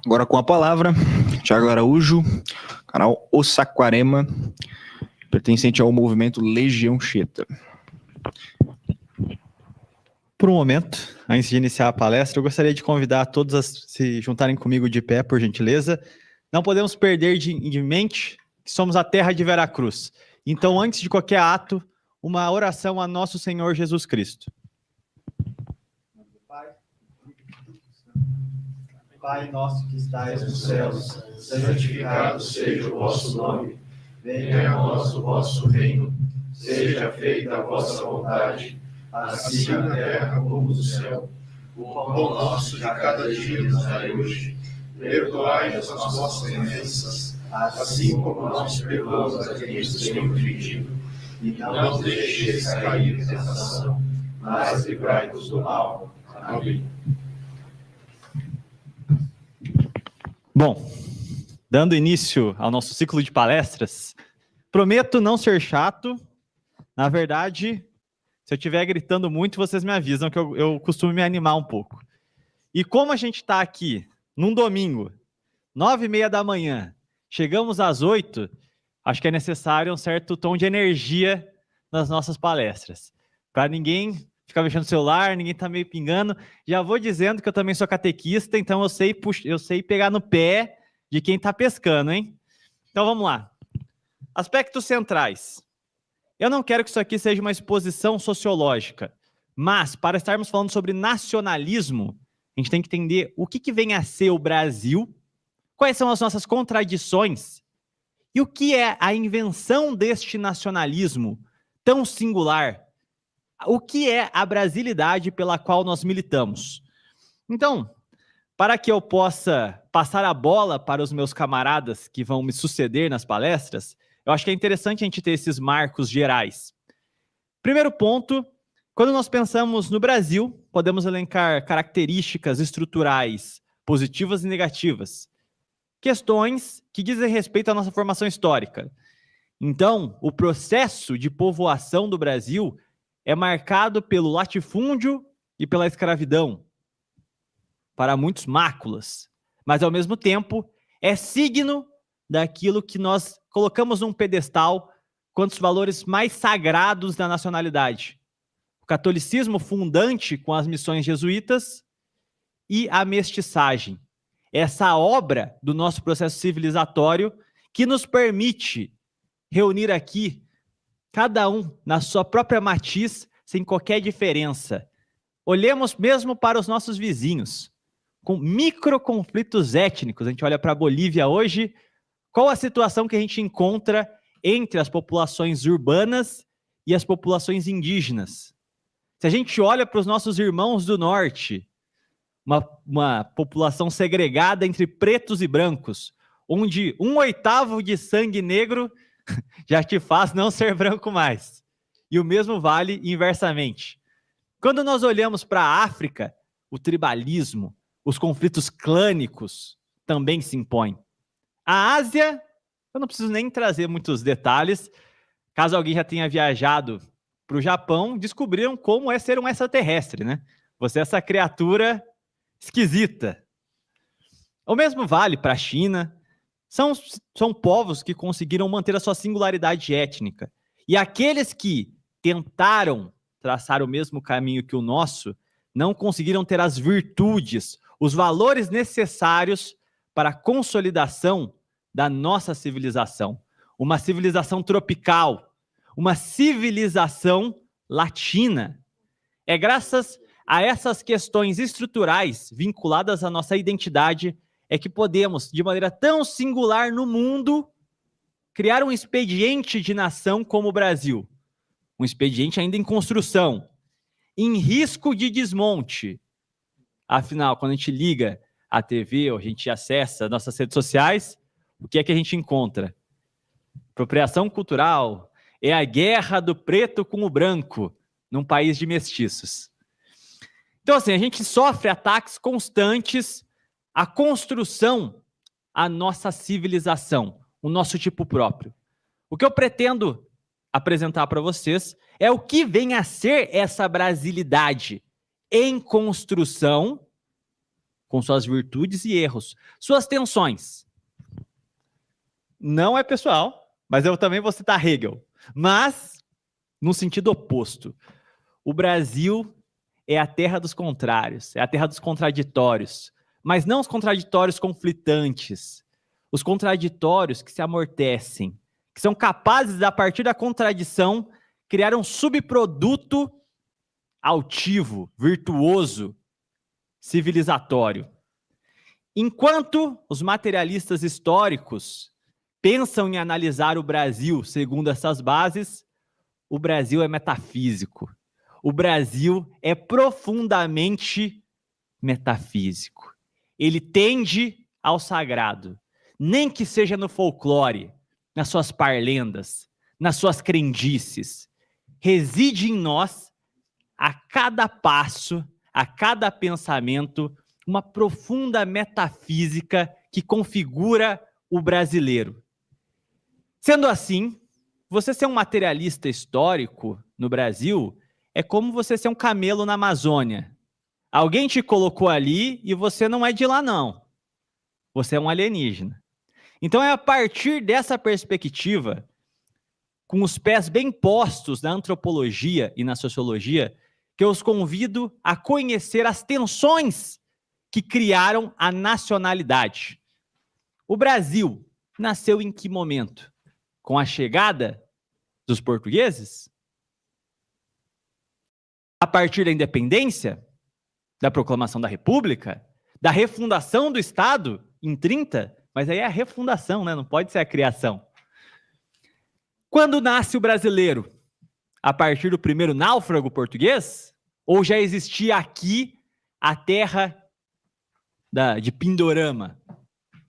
Agora com a palavra, Thiago Araújo, canal O Saquarema, pertencente ao movimento Legião Cheta. Por um momento, antes de iniciar a palestra, eu gostaria de convidar todos a se juntarem comigo de pé, por gentileza. Não podemos perder de mente que somos a terra de Veracruz. Então, antes de qualquer ato, uma oração a nosso Senhor Jesus Cristo. Pai nosso que estais nos céus, santificado seja o vosso nome. Venha a nós o vosso reino. Seja feita a vossa vontade, assim na terra como no céu. O pão nosso de cada dia nos dai hoje. Perdoai-nos as nossas ofensas, assim como nós perdoamos a quem nos tem ofendido. E não nos deixeis cair em tentação, mas livrai-nos do mal. Amém. Bom, dando início ao nosso ciclo de palestras, prometo não ser chato. Na verdade, se eu estiver gritando muito, vocês me avisam que eu costumo me animar um pouco. E como a gente está aqui num domingo, 9h30 da manhã, chegamos às 8h, acho que é necessário um certo tom de energia nas nossas palestras. Para ninguém ficar mexendo no celular, ninguém tá meio pingando. Já vou dizendo que eu também sou catequista, então eu sei pegar no pé de quem tá pescando, hein? Então vamos lá. Aspectos centrais. Eu não quero que isso aqui seja uma exposição sociológica, mas para estarmos falando sobre nacionalismo, a gente tem que entender o que vem a ser o Brasil, quais são as nossas contradições e o que é a invenção deste nacionalismo tão singular. O que é a brasilidade pela qual nós militamos? Então, para que eu possa passar a bola para os meus camaradas que vão me suceder nas palestras, eu acho que é interessante a gente ter esses marcos gerais. Primeiro ponto, quando nós pensamos no Brasil, podemos elencar características estruturais positivas e negativas, questões que dizem respeito à nossa formação histórica. Então, o processo de povoação do Brasil é marcado pelo latifúndio e pela escravidão, para muitos máculas, mas ao mesmo tempo é signo daquilo que nós colocamos num pedestal quanto os valores mais sagrados da nacionalidade. O catolicismo fundante com as missões jesuítas e a mestiçagem. Essa obra do nosso processo civilizatório que nos permite reunir aqui cada um na sua própria matiz, sem qualquer diferença. Olhemos mesmo para os nossos vizinhos, com microconflitos étnicos. A gente olha para a Bolívia hoje, qual a situação que a gente encontra entre as populações urbanas e as populações indígenas? Se a gente olha para os nossos irmãos do norte, uma população segregada entre pretos e brancos, onde 1/8 de sangue negro já te faz não ser branco mais. E o mesmo vale inversamente. Quando nós olhamos para a África, o tribalismo, os conflitos clânicos também se impõem. A Ásia, eu não preciso nem trazer muitos detalhes. Caso alguém já tenha viajado para o Japão, descobriram como é ser um extraterrestre, né? Você é essa criatura esquisita. O mesmo vale para a China. São povos que conseguiram manter a sua singularidade étnica. E aqueles que tentaram traçar o mesmo caminho que o nosso, não conseguiram ter as virtudes, os valores necessários para a consolidação da nossa civilização. Uma civilização tropical, uma civilização latina. É graças a essas questões estruturais vinculadas à nossa identidade é que podemos, de maneira tão singular no mundo, criar um expediente de nação como o Brasil. Um expediente ainda em construção, em risco de desmonte. Afinal, quando a gente liga a TV ou a gente acessa nossas redes sociais, o que é que a gente encontra? Apropriação cultural é a guerra do preto com o branco num país de mestiços. Então, assim, a gente sofre ataques constantes à construção, à nossa civilização, o nosso tipo próprio. O que eu pretendo apresentar para vocês é o que vem a ser essa brasilidade em construção com suas virtudes e erros, suas tensões. Não é pessoal, mas eu também vou citar Hegel, mas no sentido oposto. O Brasil é a terra dos contrários, é a terra dos contraditórios, mas não os contraditórios conflitantes, os contraditórios que se amortecem, que são capazes, a partir da contradição, criar um subproduto altivo, virtuoso, civilizatório. Enquanto os materialistas históricos pensam em analisar o Brasil segundo essas bases, o Brasil é metafísico. O Brasil é profundamente metafísico. Ele tende ao sagrado, nem que seja no folclore, nas suas parlendas, nas suas crendices. Reside em nós, a cada passo, a cada pensamento, uma profunda metafísica que configura o brasileiro. Sendo assim, você ser um materialista histórico no Brasil é como você ser um camelo na Amazônia. Alguém te colocou ali e você não é de lá, não. Você é um alienígena. Então é a partir dessa perspectiva, com os pés bem postos na antropologia e na sociologia, que eu os convido a conhecer as tensões que criaram a nacionalidade. O Brasil nasceu em que momento? Com a chegada dos portugueses? A partir da independência? Da proclamação da República? Da refundação do Estado em 30? Mas aí é a refundação, né? Não pode ser a criação. Quando nasce o brasileiro? A partir do primeiro náufrago português? Ou já existia aqui a terra de Pindorama?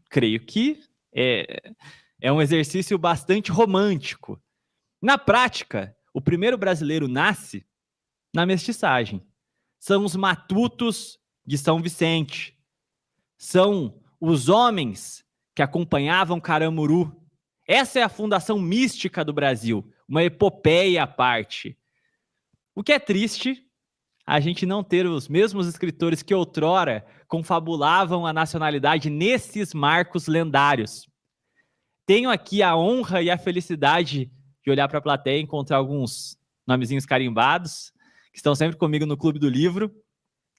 Creio que é um exercício bastante romântico. Na prática, o primeiro brasileiro nasce na mestiçagem. São os matutos de São Vicente. São os homens que acompanhavam Caramuru. Essa é a fundação mística do Brasil, uma epopeia à parte. O que é triste, a gente não ter os mesmos escritores que outrora confabulavam a nacionalidade nesses marcos lendários. Tenho aqui a honra e a felicidade de olhar para a plateia e encontrar alguns nomezinhos carimbados, que estão sempre comigo no Clube do Livro.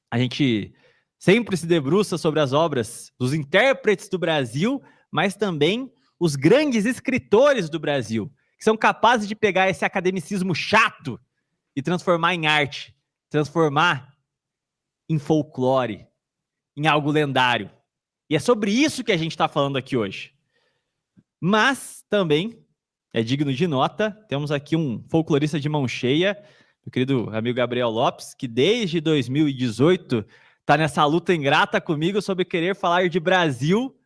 A gente sempre se debruça sobre as obras dos intérpretes do Brasil, mas também os grandes escritores do Brasil, que são capazes de pegar esse academicismo chato e transformar em arte, transformar em folclore, em algo lendário. E é sobre isso que a gente está falando aqui hoje. Mas também é digno de nota, temos aqui um folclorista de mão cheia, meu querido amigo Gabriel Lopes, que desde 2018 está nessa luta ingrata comigo sobre querer falar de Brasil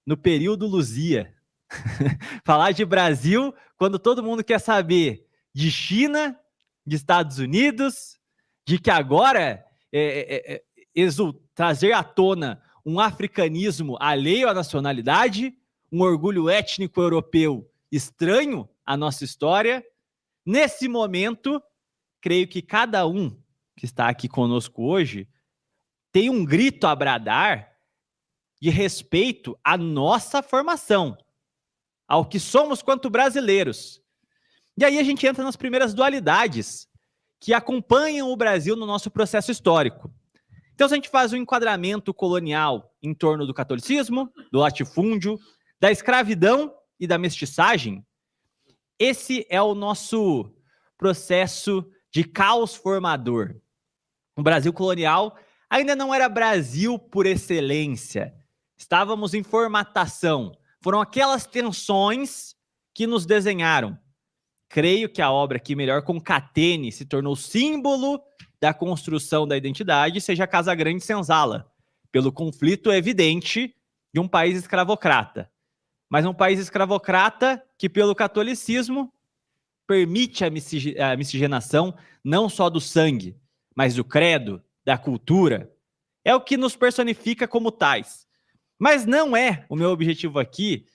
no período Luzia. Falar de Brasil quando todo mundo quer saber de China, de Estados Unidos, de que agora trazer à tona um africanismo alheio à nacionalidade, um orgulho étnico europeu estranho à nossa história. Nesse momento, creio que cada um que está aqui conosco hoje tem um grito a bradar de respeito à nossa formação, ao que somos quanto brasileiros. E aí a gente entra nas primeiras dualidades que acompanham o Brasil no nosso processo histórico. Então, se a gente faz um enquadramento colonial em torno do catolicismo, do latifúndio, da escravidão e da mestiçagem, esse é o nosso processo de caos formador. O Brasil colonial ainda não era Brasil por excelência. Estávamos em formatação. Foram aquelas tensões que nos desenharam. Creio que a obra que melhor concatene se tornou símbolo da construção da identidade seja Casa Grande Senzala, pelo conflito evidente de um país escravocrata. Mas um país escravocrata que, pelo catolicismo, permite a miscigenação não só do sangue, mas do credo, da cultura. É o que nos personifica como tais. Mas não é o meu objetivo aqui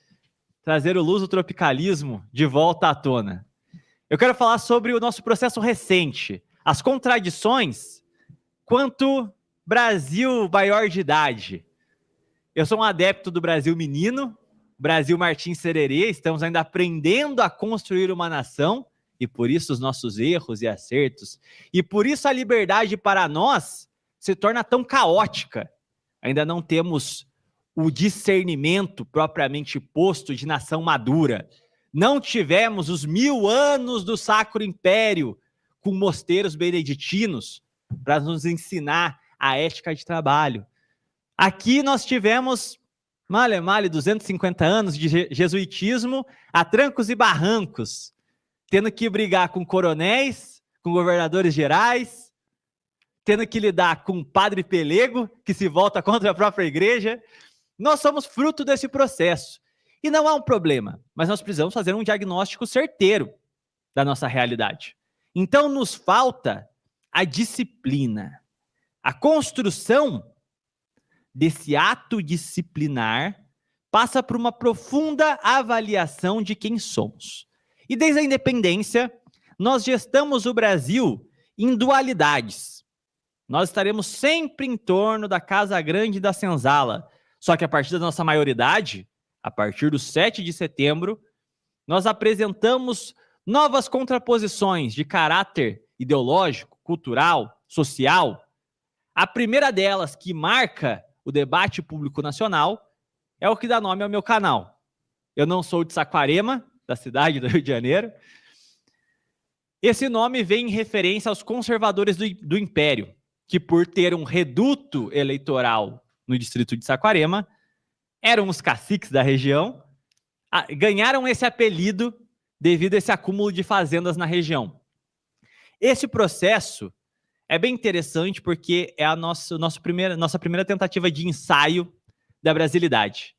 trazer o lusotropicalismo de volta à tona. Eu quero falar sobre o nosso processo recente, as contradições quanto Brasil maior de idade. Eu sou um adepto do Brasil menino, Brasil Martins Sererê, estamos ainda aprendendo a construir uma nação, e por isso os nossos erros e acertos, e por isso a liberdade para nós se torna tão caótica. Ainda não temos o discernimento propriamente posto de nação madura. Não tivemos os 1000 anos do Sacro Império com mosteiros beneditinos para nos ensinar a ética de trabalho. Aqui nós tivemos, male 250 anos de jesuitismo a trancos e barrancos, tendo que brigar com coronéis, com governadores gerais, tendo que lidar com o padre pelego, que se volta contra a própria igreja. Nós somos fruto desse processo. E não há um problema, mas nós precisamos fazer um diagnóstico certeiro da nossa realidade. Então nos falta a disciplina, a construção desse ato disciplinar passa por uma profunda avaliação de quem somos. E desde a independência, nós gestamos o Brasil em dualidades. Nós estaremos sempre em torno da Casa Grande e da Senzala, só que a partir da nossa maioridade, a partir do 7 de setembro, nós apresentamos novas contraposições de caráter ideológico, cultural, social. A primeira delas, que marca o debate público nacional, é o que dá nome ao meu canal. Eu não sou de Saquarema, da cidade do Rio de Janeiro. Esse nome vem em referência aos conservadores do Império, que por ter um reduto eleitoral no distrito de Saquarema, eram os caciques da região, ganharam esse apelido devido a esse acúmulo de fazendas na região. Esse processo é bem interessante porque é a nossa primeira tentativa de ensaio da brasilidade.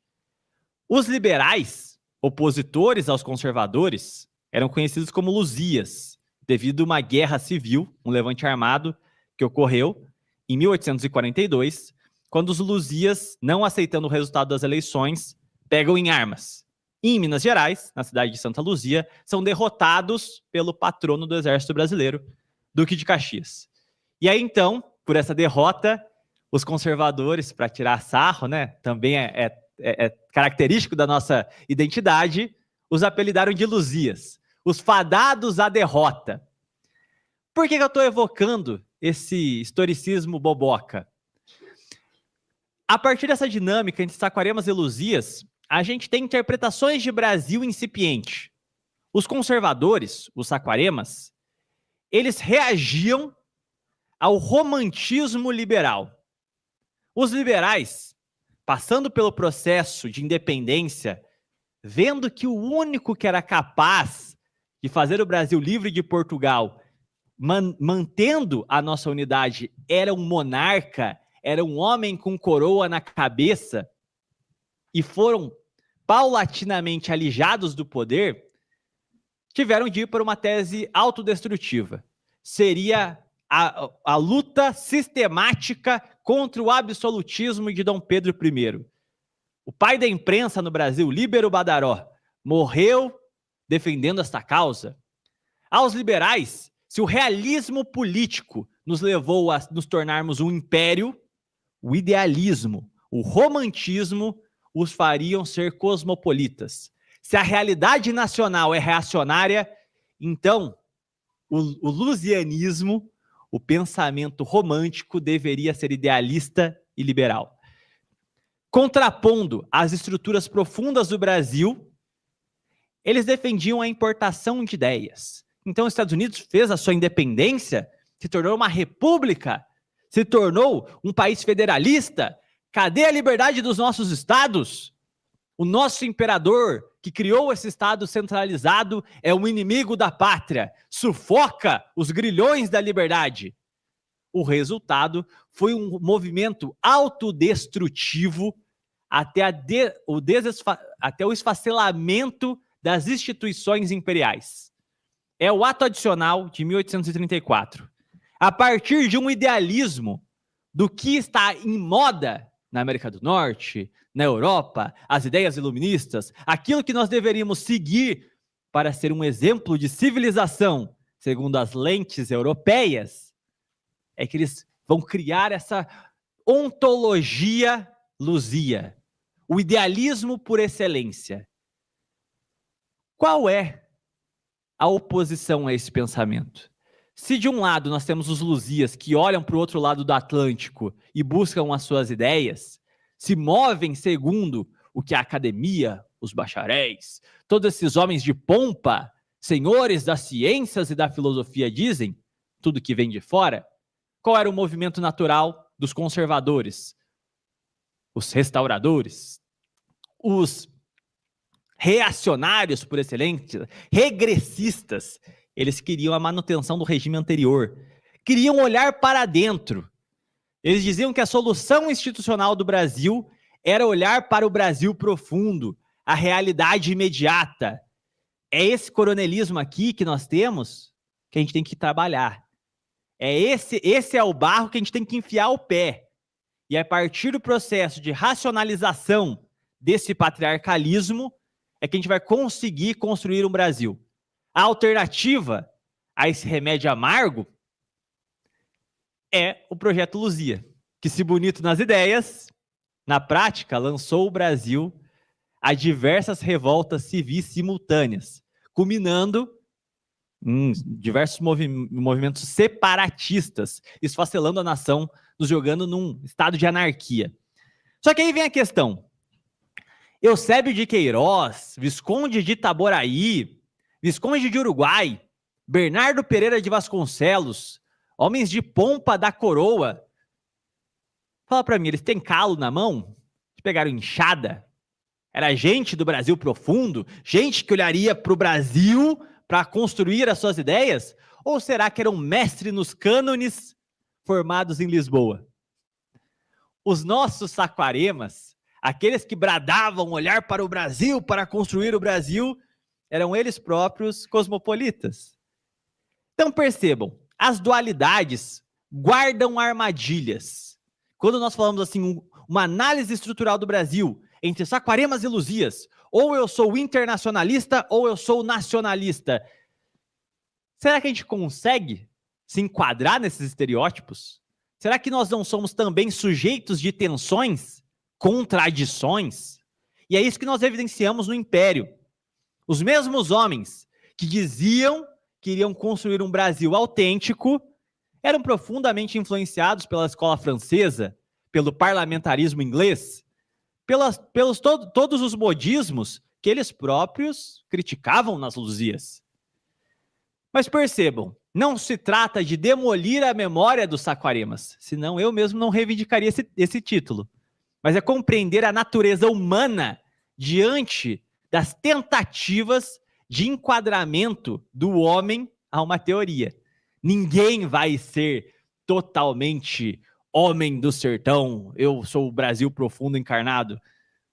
Os liberais, opositores aos conservadores, eram conhecidos como Luzias, devido a uma guerra civil, um levante armado, que ocorreu em 1842, quando os Luzias, não aceitando o resultado das eleições, pegam em armas. E em Minas Gerais, na cidade de Santa Luzia, são derrotados pelo patrono do Exército Brasileiro, Duque de Caxias. E aí, então, por essa derrota, os conservadores, para tirar sarro, né, também é característico da nossa identidade, os apelidaram de Luzias, os fadados à derrota. Por que eu estou evocando esse historicismo boboca? A partir dessa dinâmica entre Saquaremas e Luzias, a gente tem interpretações de Brasil incipiente. Os conservadores, os Saquaremas, eles reagiam ao romantismo liberal. Os liberais, passando pelo processo de independência, vendo que o único que era capaz de fazer o Brasil livre de Portugal, mantendo a nossa unidade, era um monarca, era um homem com coroa na cabeça, e foram paulatinamente alijados do poder, tiveram de ir para uma tese autodestrutiva. Seria a luta sistemática contra o absolutismo de Dom Pedro I. O pai da imprensa no Brasil, Líbero Badaró, morreu defendendo esta causa. Aos liberais, se o realismo político nos levou a nos tornarmos um império, o idealismo, o romantismo os fariam ser cosmopolitas. Se a realidade nacional é reacionária, então o lusianismo, o pensamento romântico, deveria ser idealista e liberal. Contrapondo as estruturas profundas do Brasil, eles defendiam a importação de ideias. Então, os Estados Unidos fez a sua independência, se tornou uma república, se tornou um país federalista. Cadê a liberdade dos nossos estados? O nosso imperador, que criou esse estado centralizado, é um inimigo da pátria, sufoca os grilhões da liberdade. O resultado foi um movimento autodestrutivo até o esfacelamento das instituições imperiais. É o Ato Adicional de 1834. A partir de um idealismo do que está em moda na América do Norte, na Europa, as ideias iluministas, aquilo que nós deveríamos seguir para ser um exemplo de civilização, segundo as lentes europeias, é que eles vão criar Ontologia Luzia, o idealismo por excelência. Qual é a oposição a esse pensamento? Se de um lado nós temos os Luzias que olham para o outro lado do Atlântico e buscam as suas ideias, se movem segundo o que a academia, os bacharéis, todos esses homens de pompa, senhores das ciências e da filosofia dizem, tudo que vem de fora, qual era o movimento natural dos conservadores? Os restauradores, os reacionários por excelência, regressistas, eles queriam a manutenção do regime anterior, queriam olhar para dentro. Eles diziam que a solução institucional do Brasil era olhar para o Brasil profundo, a realidade imediata. É esse coronelismo aqui que nós temos que a gente tem que trabalhar. Esse é o barro que a gente tem que enfiar o pé. E a partir do processo de racionalização desse patriarcalismo é que a gente vai conseguir construir um Brasil. A alternativa a esse remédio amargo é o Projeto Luzia, que, se bonito nas ideias, na prática lançou o Brasil a diversas revoltas civis simultâneas, culminando em diversos movimentos separatistas, esfacelando a nação, nos jogando num estado de anarquia. Só que aí vem a questão. Eusébio de Queiroz, Visconde de Itaboraí, Visconde de Uruguai, Bernardo Pereira de Vasconcelos, homens de pompa da coroa. Fala pra mim, eles têm calo na mão? Eles pegaram enxada? Era gente do Brasil profundo? Gente que olharia pro Brasil para construir as suas ideias? Ou será que eram mestres nos cânones formados em Lisboa? Os nossos saquaremas, aqueles que bradavam olhar para o Brasil, para construir o Brasil, eram eles próprios cosmopolitas. Então percebam, as dualidades guardam armadilhas. Quando nós falamos assim, uma análise estrutural do Brasil entre saquaremas e luzias, ou eu sou internacionalista ou eu sou nacionalista, será que a gente consegue se enquadrar nesses estereótipos? Será que nós não somos também sujeitos de tensões, contradições? E é isso que nós evidenciamos no Império. Os mesmos homens que diziam que iriam construir um Brasil autêntico eram profundamente influenciados pela escola francesa, pelo parlamentarismo inglês, pelos todos os modismos que eles próprios criticavam nas Luzias. Mas percebam, não se trata de demolir a memória dos saquaremas, senão eu mesmo não reivindicaria esse título, mas é compreender a natureza humana diante das tentativas de enquadramento do homem a uma teoria. Ninguém vai ser totalmente homem do sertão, eu sou o Brasil profundo encarnado.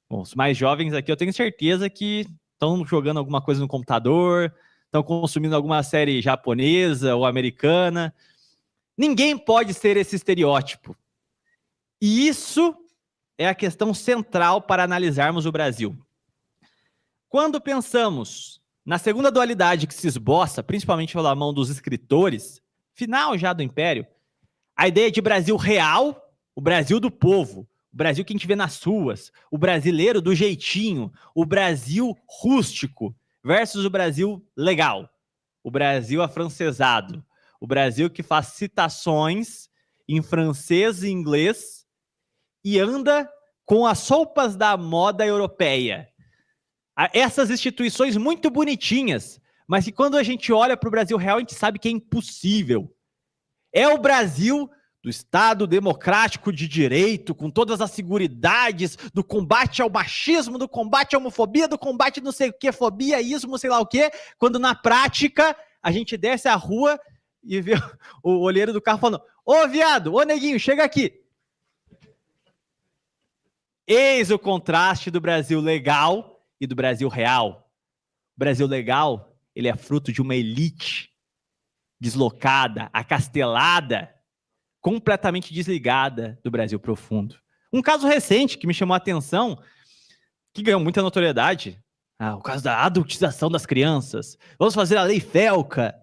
Bom, os mais jovens aqui eu tenho certeza que estão jogando alguma coisa no computador, estão consumindo alguma série japonesa ou americana. Ninguém pode ser esse estereótipo. E isso é a questão central para analisarmos o Brasil. Quando pensamos na segunda dualidade que se esboça, principalmente pela mão dos escritores, final já do Império, a ideia de Brasil real, o Brasil do povo, o Brasil que a gente vê nas ruas, o brasileiro do jeitinho, o Brasil rústico, versus o Brasil legal, o Brasil afrancesado, o Brasil que faz citações em francês e inglês e anda com as roupas da moda europeia. Essas instituições muito bonitinhas, mas que quando a gente olha para o Brasil real, a gente sabe que é impossível. É o Brasil do Estado democrático de direito, com todas as seguridades, do combate ao machismo, do combate à homofobia, do combate não sei o que, fobia, ismo, sei lá o que, quando na prática a gente desce a rua e vê o olheiro do carro falando: ô viado, ô neguinho, chega aqui. Eis o contraste do Brasil legal e do Brasil real. O Brasil legal, ele é fruto de uma elite deslocada, acastelada, completamente desligada do Brasil profundo. Um caso recente que me chamou a atenção, que ganhou muita notoriedade, o caso da adultização das crianças. Vamos fazer a lei Felca.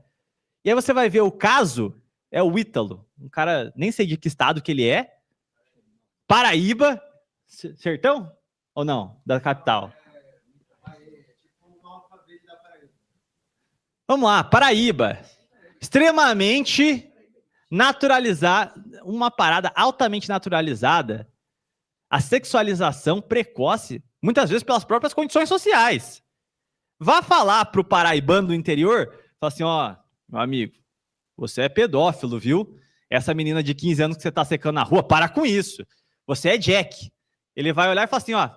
E aí você vai ver o caso, é o Ítalo, um cara, nem sei de que estado que ele é, Paraíba, sertão ou não? Da capital. Vamos lá, Paraíba. Extremamente naturalizada, uma parada altamente naturalizada, a sexualização precoce, muitas vezes pelas próprias condições sociais. Vá falar pro paraibano do interior, fala assim, ó, meu amigo, você é pedófilo, viu? Essa menina de 15 anos que você tá secando na rua, para com isso. Você é Jack. Ele vai olhar e falar assim, ó,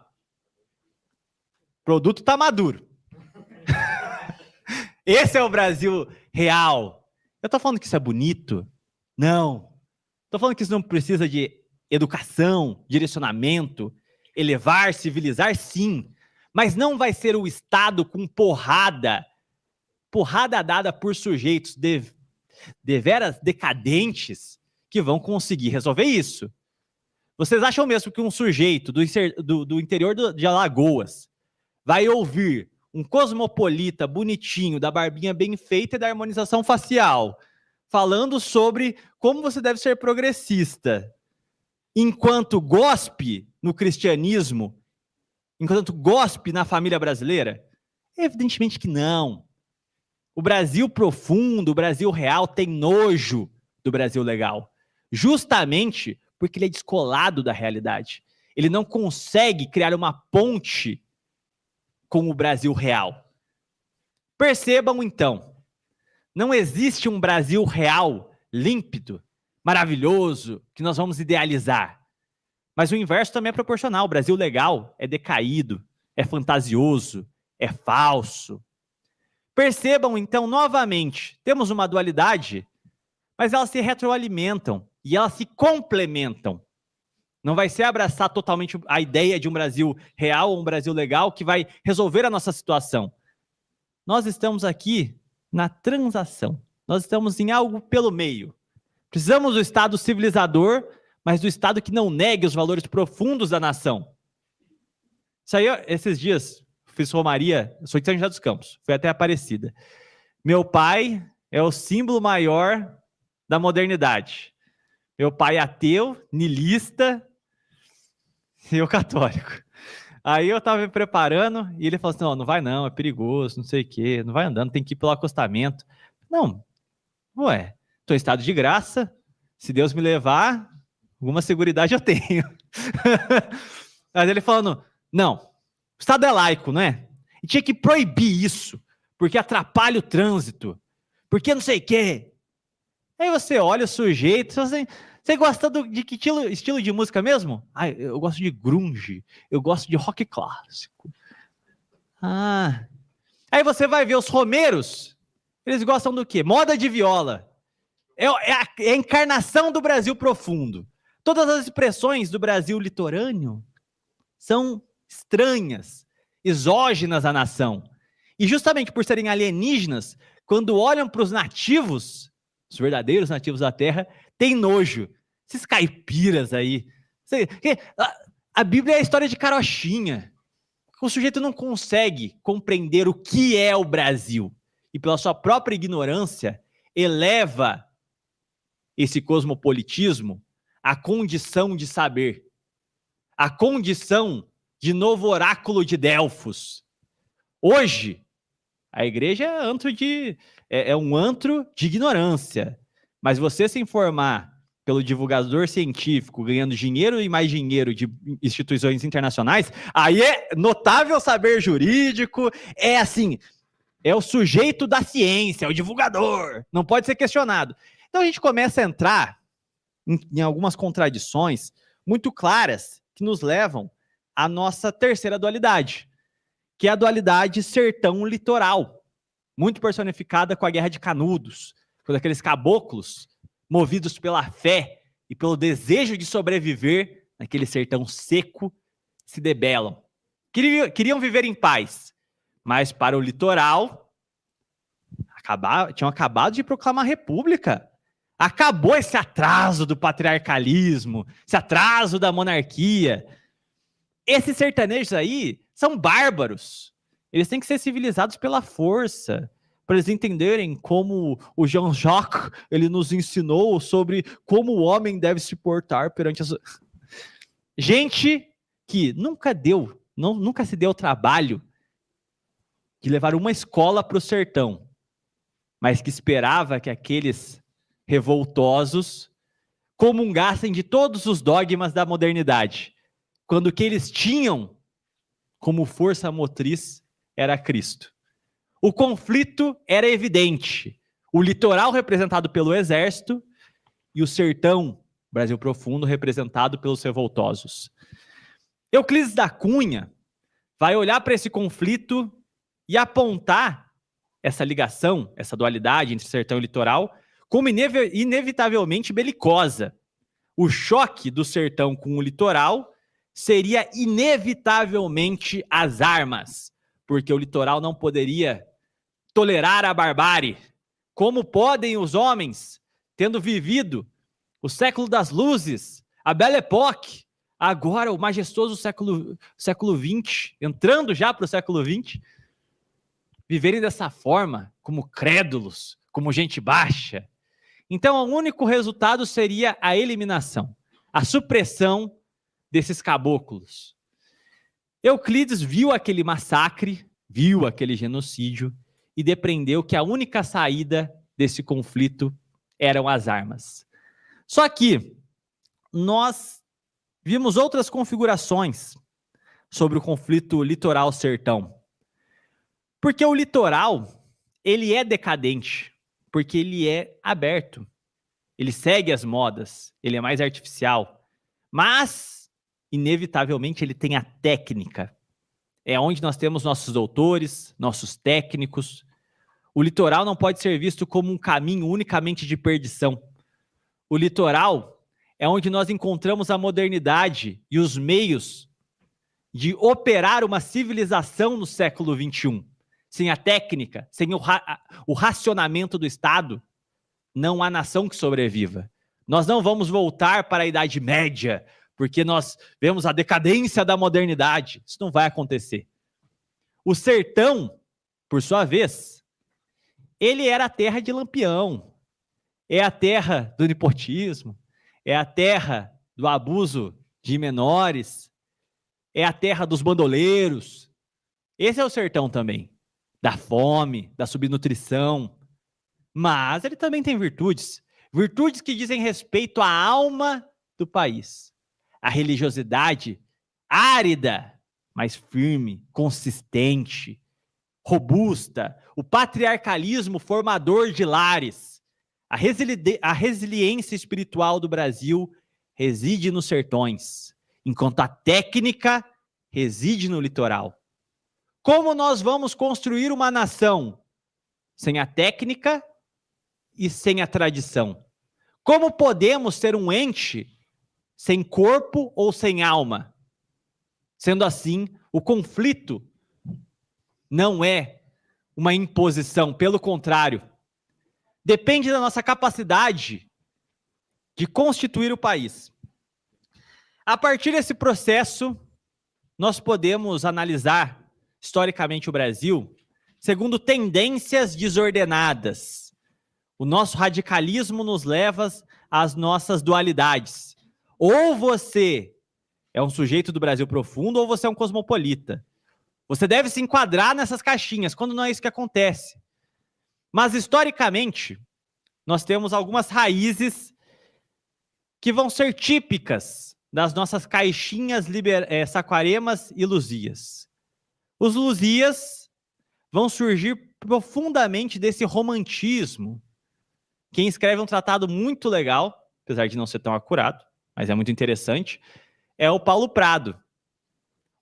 produto tá maduro. Esse é o Brasil real. Eu tô falando que isso é bonito? Não. Tô falando que isso não precisa de educação, direcionamento, elevar, civilizar, sim. Mas não vai ser o Estado com porrada dada por sujeitos deveras decadentes que vão conseguir resolver isso. Vocês acham mesmo que um sujeito do interior de Alagoas vai ouvir um cosmopolita bonitinho, da barbinha bem feita e da harmonização facial, falando sobre como você deve ser progressista, enquanto gospe no cristianismo, enquanto gospe na família brasileira? Evidentemente que não. O Brasil profundo, o Brasil real, tem nojo do Brasil legal, justamente porque ele é descolado da realidade. Ele não consegue criar uma ponte com o Brasil real. Percebam, então, não existe um Brasil real, límpido, maravilhoso, que nós vamos idealizar. Mas o inverso também é proporcional. O Brasil legal é decaído, é fantasioso, é falso. Percebam, então, novamente, temos uma dualidade, mas elas se retroalimentam e elas se complementam. Não vai ser abraçar totalmente a ideia de um Brasil real ou um Brasil legal que vai resolver a nossa situação. Nós estamos aqui na transação. Nós estamos em algo pelo meio. Precisamos do Estado civilizador, mas do Estado que não negue os valores profundos da nação. Isso aí, esses dias, fiz romaria, sou de São José dos Campos, fui até Aparecida. Meu pai é o símbolo maior da modernidade. Meu pai é ateu, niilista, e eu católico. Aí eu tava me preparando e ele falou assim, não vai não, é perigoso, não sei o quê, não vai andando, tem que ir pelo acostamento. Não, ué, tô em estado de graça, se Deus me levar, alguma seguridade eu tenho. Mas ele falando, não, o Estado é laico, não é? E tinha que proibir isso, porque atrapalha o trânsito, porque não sei o quê. Aí você olha o sujeito, você gosta de que estilo de música mesmo? Ah, eu gosto de grunge, eu gosto de rock clássico. Ah, aí você vai ver os romeiros, eles gostam do quê? Moda de viola. É a encarnação do Brasil profundo. Todas as expressões do Brasil litorâneo são estranhas, exógenas à nação. E justamente por serem alienígenas, quando olham para os nativos, os verdadeiros nativos da terra, tem nojo. Esses caipiras aí. A Bíblia é a história de carochinha. O sujeito não consegue compreender o que é o Brasil. E pela sua própria ignorância, eleva esse cosmopolitismo à condição de saber. À condição de novo oráculo de Delfos. Hoje, a igreja é um antro de ignorância. Mas você se informar pelo divulgador científico, ganhando dinheiro e mais dinheiro de instituições internacionais, aí é notável saber jurídico, é assim, é o sujeito da ciência, é o divulgador, não pode ser questionado. Então a gente começa a entrar em algumas contradições muito claras que nos levam à nossa terceira dualidade, que é a dualidade sertão-litoral, muito personificada com a Guerra de Canudos, quando aqueles caboclos, movidos pela fé e pelo desejo de sobreviver naquele sertão seco, se debelam. Queriam viver em paz, mas para o litoral, tinham acabado de proclamar a república. Acabou esse atraso do patriarcalismo, esse atraso da monarquia. Esses sertanejos aí são bárbaros. Eles têm que ser civilizados pela força, para eles entenderem como o Jean-Jacques ele nos ensinou sobre como o homem deve se portar perante as... Gente que nunca se deu o trabalho de levar uma escola para o sertão, mas que esperava que aqueles revoltosos comungassem de todos os dogmas da modernidade, quando o que eles tinham como força motriz era Cristo. O conflito era evidente. O litoral representado pelo exército e o sertão, Brasil profundo, representado pelos revoltosos. Euclides da Cunha vai olhar para esse conflito e apontar essa ligação, essa dualidade entre sertão e litoral, como inevitavelmente belicosa. O choque do sertão com o litoral seria inevitavelmente as armas, porque o litoral não poderia tolerar a barbárie. Como podem os homens, tendo vivido o século das luzes, a Belle Époque, agora o majestoso século XX, entrando já para o século XX, viverem dessa forma, como crédulos, como gente baixa? Então, o único resultado seria a eliminação, a supressão desses caboclos. Euclides viu aquele massacre, viu aquele genocídio e depreendeu que a única saída desse conflito eram as armas. Só que nós vimos outras configurações sobre o conflito litoral-sertão. Porque o litoral, ele é decadente, porque ele é aberto, ele segue as modas, ele é mais artificial, mas, inevitavelmente, ele tem a técnica. É onde nós temos nossos doutores, nossos técnicos. O litoral não pode ser visto como um caminho unicamente de perdição. O litoral é onde nós encontramos a modernidade e os meios de operar uma civilização no século XXI. Sem a técnica, sem o racionamento do Estado, não há nação que sobreviva. Nós não vamos voltar para a Idade Média, porque nós vemos a decadência da modernidade. Isso não vai acontecer. O sertão, por sua vez, ele era a terra de Lampião, é a terra do nepotismo, é a terra do abuso de menores, é a terra dos bandoleiros. Esse é o sertão também, da fome, da subnutrição. Mas ele também tem virtudes, virtudes que dizem respeito à alma do país. A religiosidade árida, mas firme, consistente, robusta, o patriarcalismo formador de lares. A resiliência espiritual do Brasil reside nos sertões, enquanto a técnica reside no litoral. Como nós vamos construir uma nação sem a técnica e sem a tradição? Como podemos ser um ente sem corpo ou sem alma? Sendo assim, o conflito não é uma imposição, pelo contrário, depende da nossa capacidade de constituir o país. A partir desse processo, nós podemos analisar historicamente o Brasil segundo tendências desordenadas. O nosso radicalismo nos leva às nossas dualidades. Ou você é um sujeito do Brasil profundo, ou você é um cosmopolita. Você deve se enquadrar nessas caixinhas, quando não é isso que acontece. Mas, historicamente, nós temos algumas raízes que vão ser típicas das nossas caixinhas Saquaremas e Luzias. Os Luzias vão surgir profundamente desse romantismo. Quem escreve um tratado muito legal, apesar de não ser tão acurado, mas é muito interessante, é o Paulo Prado,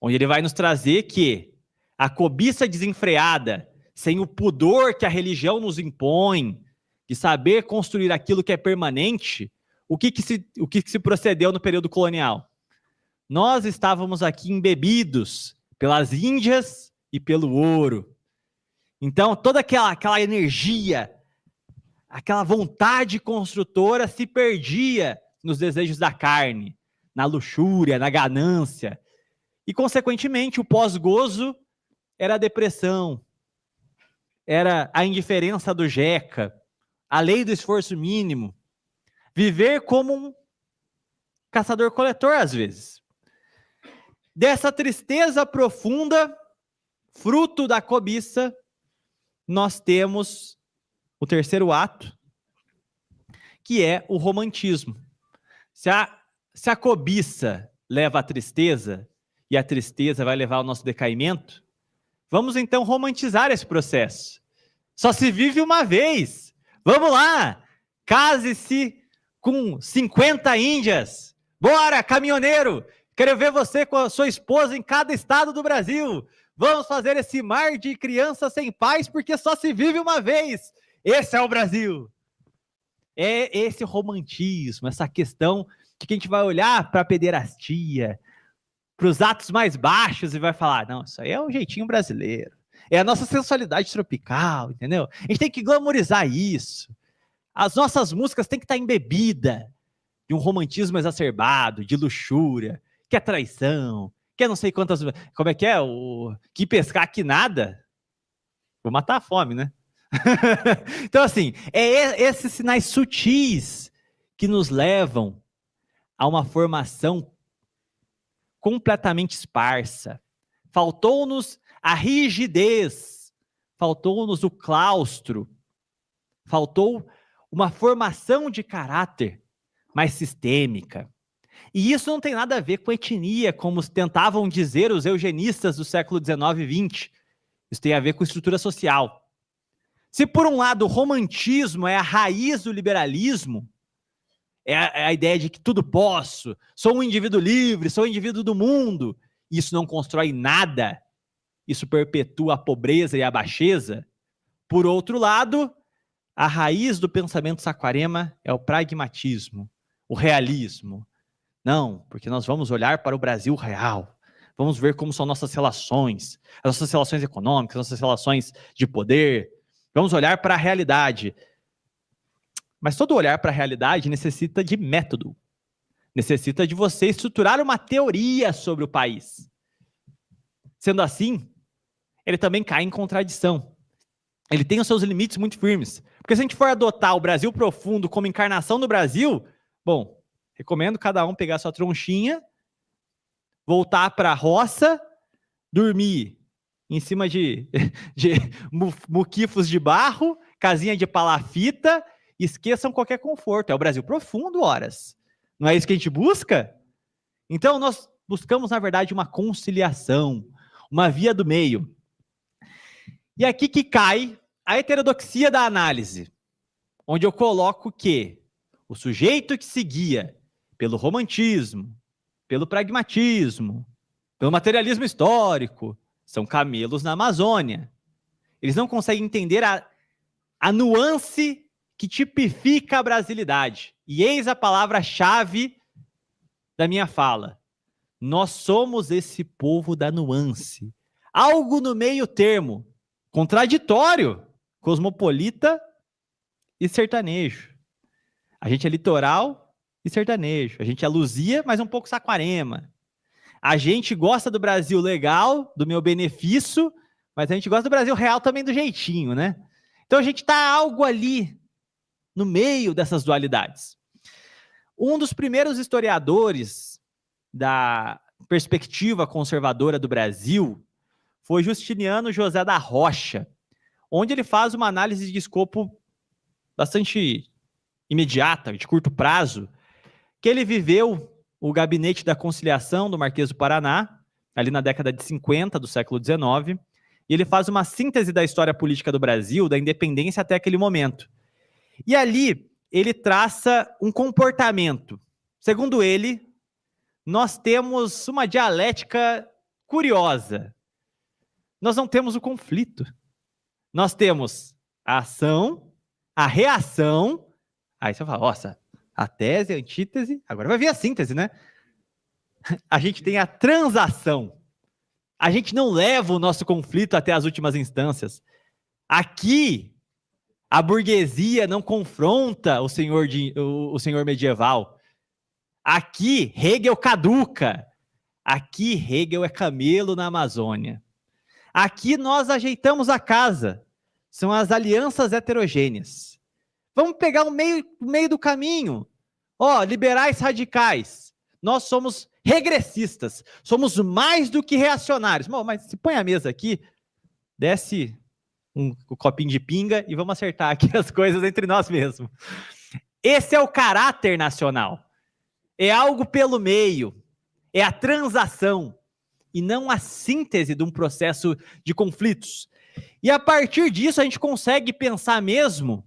onde ele vai nos trazer que a cobiça desenfreada, sem o pudor que a religião nos impõe, de saber construir aquilo que é permanente, o que se procedeu no período colonial? Nós estávamos aqui embebidos pelas Índias e pelo ouro. Então, toda aquela energia, aquela vontade construtora se perdia nos desejos da carne, na luxúria, na ganância. E, consequentemente, o pós-gozo era a depressão, era a indiferença do jeca, a lei do esforço mínimo, viver como um caçador-coletor, às vezes. dessa tristeza profunda, fruto da cobiça, nós temos o terceiro ato, que é o romantismo. Se a cobiça leva à tristeza, e a tristeza vai levar ao nosso decaimento, vamos então romantizar esse processo. Só se vive uma vez. Vamos lá! Case-se com 50 índias. Bora, caminhoneiro! Quero ver você com a sua esposa em cada estado do Brasil. Vamos fazer esse mar de crianças sem pais, porque só se vive uma vez. Esse é o Brasil. É esse romantismo, essa questão de que a gente vai olhar para a pederastia, para os atos mais baixos e vai falar, não, isso aí é o jeitinho brasileiro. É a nossa sensualidade tropical, entendeu? A gente tem que glamorizar isso. As nossas músicas têm que estar embebidas de um romantismo exacerbado, de luxúria, que é traição, que é não sei quantas... Como é que é? Que pescar que nada? Vou matar a fome, né? Então, assim, é esses sinais sutis que nos levam a uma formação completamente esparsa. Faltou-nos a rigidez, faltou-nos o claustro, faltou uma formação de caráter mais sistêmica. E isso não tem nada a ver com etnia, como tentavam dizer os eugenistas do século XIX e XX. Isso tem a ver com estrutura social. Se por um lado o romantismo é a raiz do liberalismo, é a ideia de que tudo posso, sou um indivíduo livre, sou um indivíduo do mundo, isso não constrói nada, isso perpetua a pobreza e a baixeza. Por outro lado, a raiz do pensamento Saquarema é o pragmatismo, o realismo. Não, porque nós vamos olhar para o Brasil real, vamos ver como são nossas relações, as nossas relações econômicas, as nossas relações de poder, vamos olhar para a realidade. Mas todo olhar para a realidade necessita de método, necessita de você estruturar uma teoria sobre o país. Sendo assim, ele também cai em contradição. Ele tem os seus limites muito firmes. Porque se a gente for adotar o Brasil profundo como encarnação do Brasil, bom, recomendo cada um pegar sua tronchinha, voltar para a roça, dormir em cima de muquifos de barro, casinha de palafita, esqueçam qualquer conforto. É o Brasil profundo, horas. Não é isso que a gente busca? Então, nós buscamos, na verdade, uma conciliação, uma via do meio. E aqui que cai a heterodoxia da análise, onde eu coloco que o sujeito que se guia pelo romantismo, pelo pragmatismo, pelo materialismo histórico, são camelos na Amazônia. Eles não conseguem entender a nuance que tipifica a brasilidade. E eis a palavra-chave da minha fala. Nós somos esse povo da nuance. Algo no meio termo, contraditório, cosmopolita e sertanejo. A gente é litoral e sertanejo. A gente é Luzia, mas um pouco Saquarema. A gente gosta do Brasil legal, do meu benefício, mas a gente gosta do Brasil real também do jeitinho, né? Então a gente está algo ali no meio dessas dualidades. Um dos primeiros historiadores da perspectiva conservadora do Brasil foi Justiniano José da Rocha, onde ele faz uma análise de escopo bastante imediata, de curto prazo, que ele viveu o gabinete da conciliação do Marquês do Paraná, ali na década de 50 do século XIX, e ele faz uma síntese da história política do Brasil, da independência até aquele momento. E ali ele traça um comportamento. Segundo ele, nós temos uma dialética curiosa. Nós não temos o conflito. Nós temos a ação, a reação. Aí você fala, nossa, a tese, a antítese, agora vai vir a síntese, né? A gente tem a transação. A gente não leva o nosso conflito até as últimas instâncias. Aqui, a burguesia não confronta o senhor medieval. Aqui, Hegel caduca. Aqui, Hegel é camelo na Amazônia. Aqui nós ajeitamos a casa. São as alianças heterogêneas. Vamos pegar o meio do caminho. Liberais radicais. Nós somos regressistas, somos mais do que reacionários. Bom, mas se põe a mesa aqui, desce um copinho de pinga e vamos acertar aqui as coisas entre nós mesmos. Esse é o caráter nacional. É algo pelo meio, é a transação e não a síntese de um processo de conflitos. E a partir disso a gente consegue pensar mesmo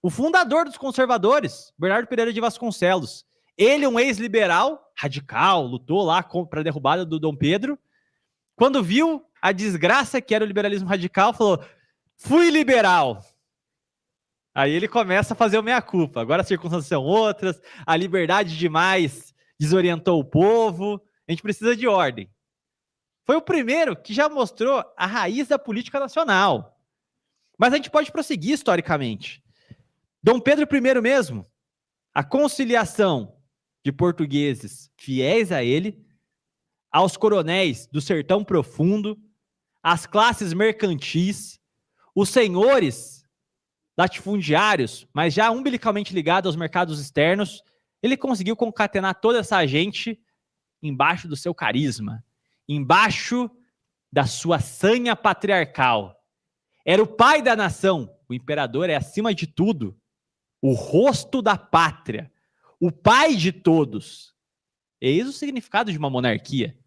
o fundador dos conservadores, Bernardo Pereira de Vasconcelos. Ele, um ex-liberal, radical, lutou lá para a derrubada do Dom Pedro. Quando viu a desgraça que era o liberalismo radical, falou, fui liberal. Aí ele começa a fazer o meia-culpa. Agora as circunstâncias são outras, a liberdade demais desorientou o povo, a gente precisa de ordem. Foi o primeiro que já mostrou a raiz da política nacional. Mas a gente pode prosseguir historicamente. Dom Pedro I mesmo, a conciliação de portugueses fiéis a ele, aos coronéis do sertão profundo, às classes mercantis, os senhores latifundiários, mas já umbilicalmente ligados aos mercados externos, ele conseguiu concatenar toda essa gente embaixo do seu carisma, embaixo da sua sanha patriarcal. Era o pai da nação, o imperador é, acima de tudo, o rosto da pátria, o pai de todos. Eis o significado de uma monarquia.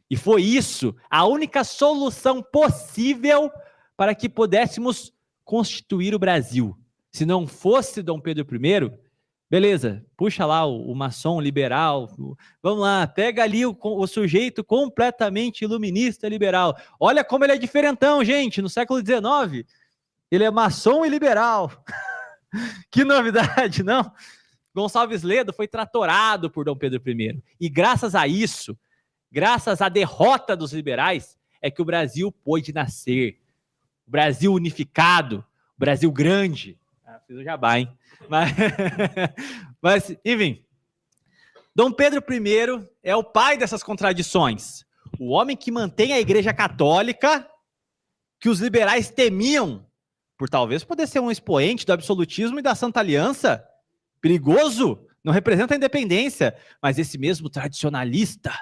E foi isso a única solução possível para que pudéssemos constituir o Brasil. Se não fosse Dom Pedro I, beleza, puxa lá o maçom liberal, vamos lá, pega ali o sujeito completamente iluminista liberal. Olha como ele é diferentão, gente, no século XIX. Ele é maçom e liberal. Que novidade, não? Gonçalves Ledo foi tratorado por Dom Pedro I. E graças a isso, graças à derrota dos liberais, é que o Brasil pôde nascer. O Brasil unificado, o Brasil grande. Fiz o jabá, hein? Mas, enfim, Dom Pedro I é o pai dessas contradições. O homem que mantém a Igreja Católica, que os liberais temiam, por talvez poder ser um expoente do absolutismo e da Santa Aliança, perigoso, não representa a independência, mas esse mesmo tradicionalista,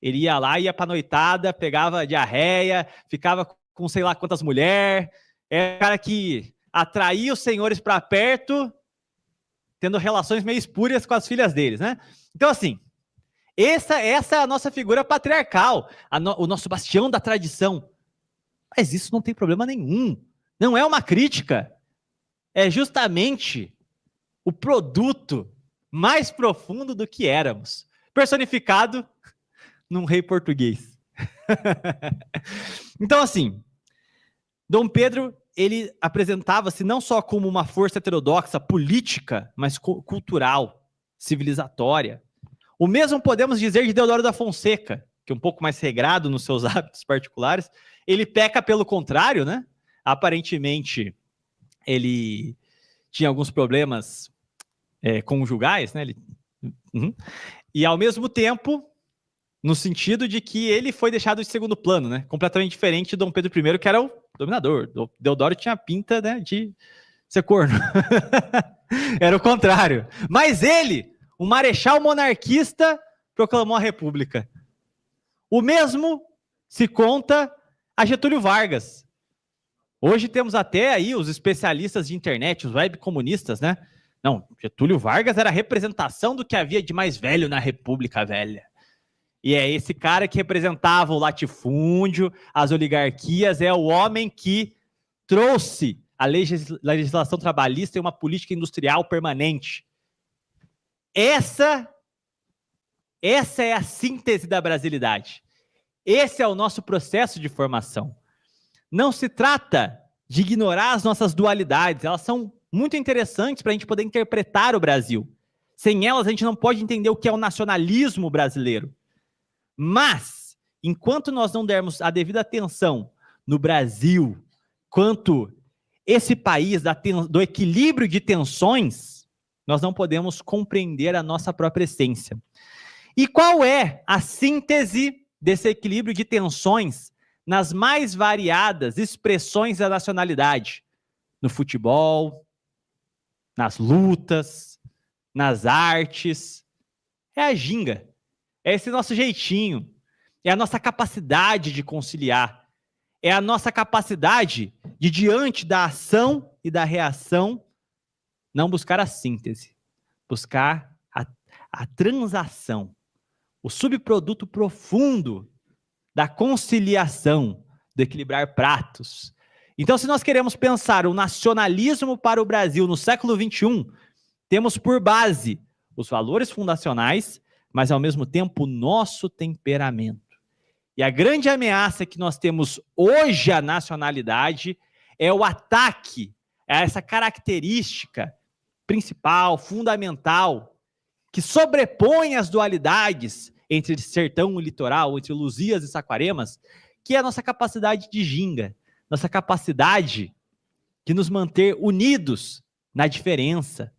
ele ia lá, ia pra noitada, pegava diarreia, ficava com sei lá quantas mulheres, é o cara que atraía os senhores para perto, tendo relações meio espúrias com as filhas deles, né? Então, assim, essa é a nossa figura patriarcal, o nosso bastião da tradição. Mas isso não tem problema nenhum. Não é uma crítica. É justamente o produto mais profundo do que éramos, personificado num rei português. Então, assim, Dom Pedro, ele apresentava-se não só como uma força heterodoxa política, mas cultural, civilizatória. O mesmo podemos dizer de Deodoro da Fonseca, que é um pouco mais regrado nos seus hábitos particulares. Ele peca pelo contrário, né? Aparentemente, ele tinha alguns problemas conjugais, né? E, ao mesmo tempo, no sentido de que ele foi deixado de segundo plano, né? Completamente diferente de Dom Pedro I, que era o dominador. Deodoro tinha pinta, né, de ser corno. Era o contrário. Mas ele, o marechal monarquista, proclamou a república. O mesmo se conta a Getúlio Vargas. Hoje temos até aí os especialistas de internet, os webcomunistas, né? Não, Getúlio Vargas era a representação do que havia de mais velho na República Velha. E é esse cara que representava o latifúndio, as oligarquias, é o homem que trouxe a legislação trabalhista e uma política industrial permanente. Essa é a síntese da brasilidade. Esse é o nosso processo de formação. Não se trata de ignorar as nossas dualidades, elas são muito interessantes para a gente poder interpretar o Brasil. Sem elas, a gente não pode entender o que é o nacionalismo brasileiro. Mas, enquanto nós não dermos a devida atenção no Brasil, quanto esse país do equilíbrio de tensões, nós não podemos compreender a nossa própria essência. E qual é a síntese desse equilíbrio de tensões nas mais variadas expressões da nacionalidade? No futebol, nas lutas, nas artes. É a ginga. é esse nosso jeitinho, é a nossa capacidade de conciliar, é a nossa capacidade de, diante da ação e da reação, não buscar a síntese, buscar a transação, o subproduto profundo da conciliação, do equilibrar pratos. Então, se nós queremos pensar o nacionalismo para o Brasil no século XXI, temos por base os valores fundacionais, mas ao mesmo tempo o nosso temperamento. E a grande ameaça que nós temos hoje à nacionalidade é o ataque a essa característica principal, fundamental, que sobrepõe as dualidades entre sertão e litoral, entre Luzias e Saquaremas, que é a nossa capacidade de ginga, nossa capacidade de nos manter unidos na diferença,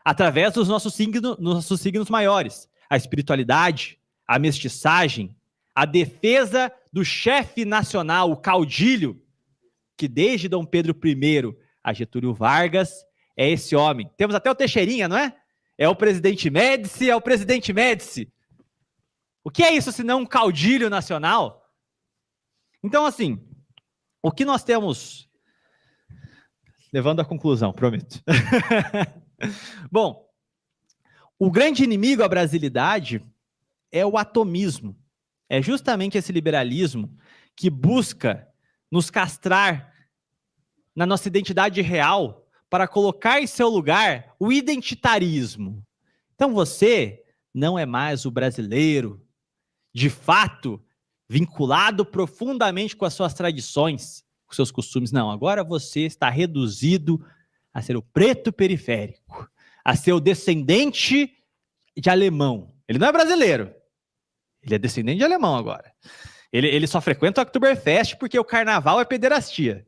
através dos nossos signos maiores, a espiritualidade, a mestiçagem, a defesa do chefe nacional, o caudilho, que desde Dom Pedro I a Getúlio Vargas é esse homem. Temos até o Teixeirinha, não é? É o presidente Médici, é o presidente Médici. O que é isso se não um caudilho nacional? Então, assim, o que nós temos... Levando à conclusão, prometo. Bom, o grande inimigo à brasilidade é o atomismo. É justamente esse liberalismo que busca nos castrar na nossa identidade real para colocar em seu lugar o identitarismo. Então você não é mais o brasileiro, de fato, vinculado profundamente com as suas tradições, com seus costumes. Não, agora você está reduzido a ser o preto periférico, a ser o descendente de alemão. Ele não é brasileiro, ele é descendente de alemão agora. Ele só frequenta o Oktoberfest porque o carnaval é pederastia.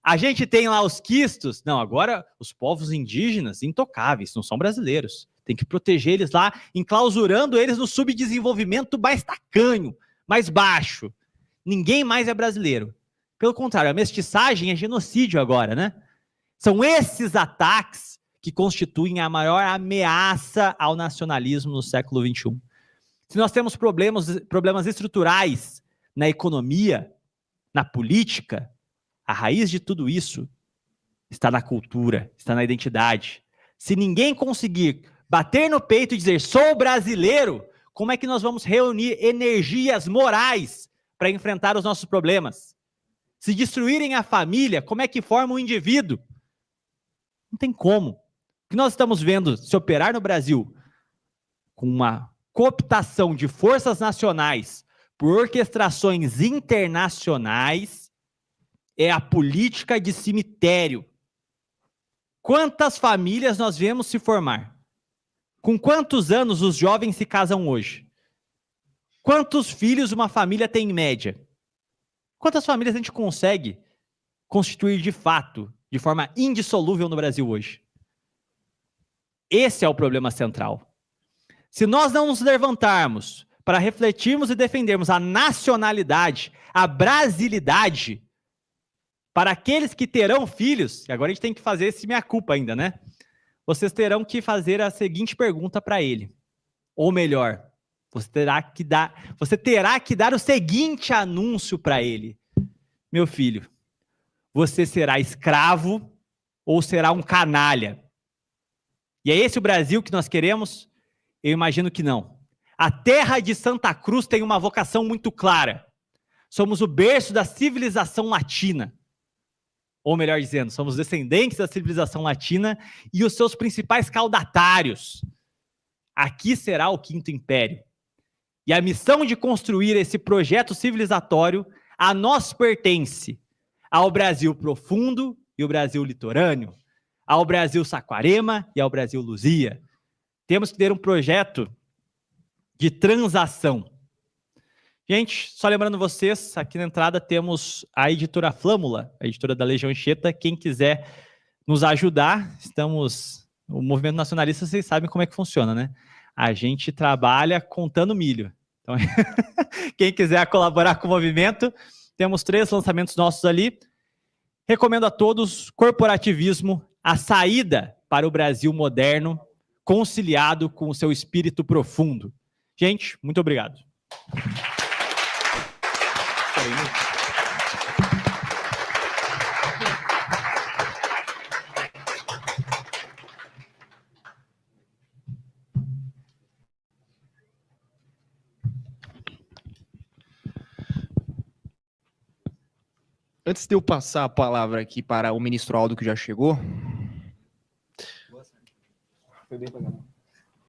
A gente tem lá os quistos. Não, agora os povos indígenas intocáveis, não são brasileiros. Tem que proteger eles lá, enclausurando eles no subdesenvolvimento mais tacanho, mais baixo. Ninguém mais é brasileiro. Pelo contrário, a mestiçagem é genocídio agora, né? São esses ataques que constituem a maior ameaça ao nacionalismo no século XXI. Se nós temos problemas estruturais na economia, na política, a raiz de tudo isso está na cultura, está na identidade. Se ninguém conseguir bater no peito e dizer sou brasileiro, como é que nós vamos reunir energias morais para enfrentar os nossos problemas? Se destruírem a família, como é que forma um indivíduo? Não tem como. O que nós estamos vendo se operar no Brasil com uma cooptação de forças nacionais por orquestrações internacionais é a política de cemitério. Quantas famílias nós vemos se formar? Com quantos anos os jovens se casam hoje? Quantos filhos uma família tem em média? Quantas famílias a gente consegue constituir de fato, de forma indissolúvel no Brasil hoje? Esse é o problema central. Se nós não nos levantarmos para refletirmos e defendermos a nacionalidade, a brasilidade, para aqueles que terão filhos, e agora a gente tem que fazer esse meia-culpa ainda, né? Vocês terão que fazer a seguinte pergunta para ele. Ou melhor, você terá que dar o seguinte anúncio para ele. Meu filho, você será escravo ou será um canalha? E é esse o Brasil que nós queremos? Eu imagino que não. A terra de Santa Cruz tem uma vocação muito clara. Somos o berço da civilização latina. Ou melhor dizendo, somos descendentes da civilização latina e os seus principais caudatários. Aqui será o Quinto Império. E a missão de construir esse projeto civilizatório a nós pertence, ao Brasil profundo e o Brasil litorâneo, ao Brasil Saquarema e ao Brasil Luzia. Temos que ter um projeto de transação. Gente, só lembrando vocês, aqui na entrada temos a editora Flâmula, a editora da Legião Anchieta. Quem quiser nos ajudar, o movimento nacionalista, vocês sabem como é que funciona, né? A gente trabalha contando milho. Então, quem quiser colaborar com o movimento, temos 3 lançamentos nossos ali. Recomendo a todos Corporativismo, a saída para o Brasil moderno, conciliado com o seu espírito profundo. Gente, muito obrigado. Antes de eu passar a palavra aqui para o ministro Aldo, que já chegou. Foi bem pra